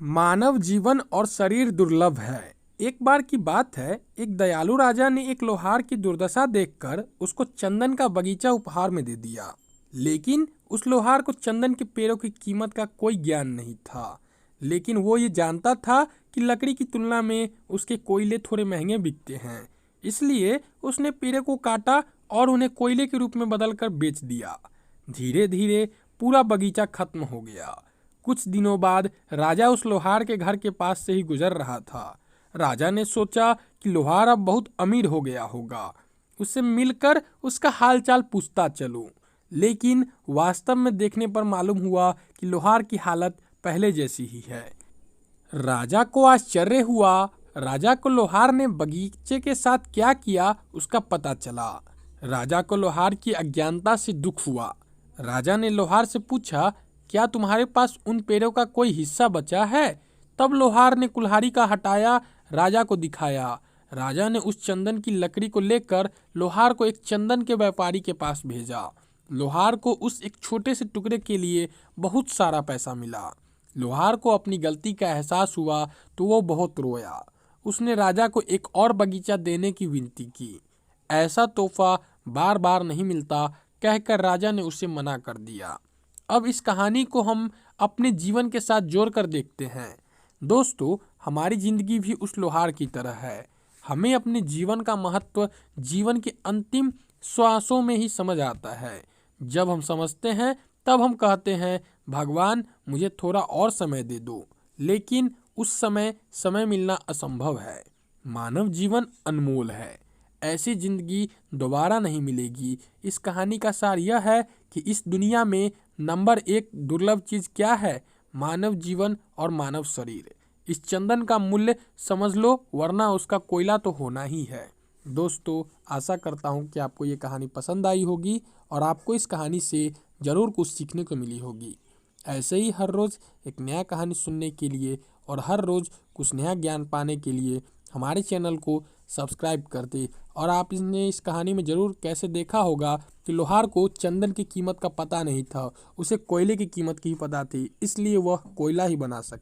मानव जीवन और शरीर दुर्लभ है। एक बार की बात है, एक दयालु राजा ने एक लोहार की दुर्दशा देखकर उसको चंदन का बगीचा उपहार में दे दिया। लेकिन उस लोहार को चंदन के पेड़ों की कीमत का कोई ज्ञान नहीं था। लेकिन वो ये जानता था कि लकड़ी की तुलना में उसके कोयले थोड़े महंगे बिकते हैं। इसलिए उसने पेड़ों को काटा और उन्हें कोयले के रूप में बदलकर बेच दिया। धीरे धीरे पूरा बगीचा खत्म हो गया। कुछ दिनों बाद राजा उस लोहार के घर के पास से ही गुजर रहा था। राजा ने सोचा कि लोहार अब बहुत अमीर हो गया होगा, उससे मिलकर उसका हालचाल पूछता चलूं। लेकिन वास्तव में देखने पर मालूम हुआ कि लोहार की हालत पहले जैसी ही है। राजा को आश्चर्य हुआ। राजा को लोहार ने बगीचे के साथ क्या किया उसका पता चला। राजा को लोहार की अज्ञानता से दुख हुआ। राजा ने लोहार से पूछा, क्या तुम्हारे पास उन पेड़ों का कोई हिस्सा बचा है? तब लोहार ने कुल्हाड़ी का हटाया, राजा को दिखाया। राजा ने उस चंदन की लकड़ी को लेकर लोहार को एक चंदन के व्यापारी के पास भेजा। लोहार को उस एक छोटे से टुकड़े के लिए बहुत सारा पैसा मिला। लोहार को अपनी गलती का एहसास हुआ तो वो बहुत रोया। उसने राजा को एक और बगीचा देने की विनती की। ऐसा तोहफा बार बार नहीं मिलता कहकर राजा ने उसे मना कर दिया। अब इस कहानी को हम अपने जीवन के साथ जोड़कर देखते हैं। दोस्तों, हमारी जिंदगी भी उस लोहार की तरह है। हमें अपने जीवन का महत्व जीवन के अंतिम श्वासों में ही समझ आता है। जब हम समझते हैं तब हम कहते हैं, भगवान मुझे थोड़ा और समय दे दो। लेकिन उस समय मिलना असंभव है। मानव जीवन अनमोल है। ऐसी जिंदगी दोबारा नहीं मिलेगी। इस कहानी का सार यह है कि इस दुनिया में नंबर 1 दुर्लभ चीज क्या है? मानव जीवन और मानव शरीर। इस चंदन का मूल्य समझ लो, वरना उसका कोयला तो होना ही है। दोस्तों, आशा करता हूँ कि आपको ये कहानी पसंद आई होगी और आपको इस कहानी से ज़रूर कुछ सीखने को मिली होगी। ऐसे ही हर रोज़ एक नया कहानी सुनने के लिए और हर रोज़ कुछ नया ज्ञान पाने के लिए हमारे चैनल को सब्सक्राइब कर दे। और आपने इस कहानी में ज़रूर कैसे देखा होगा कि लोहार को चंदन की कीमत का पता नहीं था, उसे कोयले की कीमत की ही पता थी, इसलिए वह कोयला ही बना सका।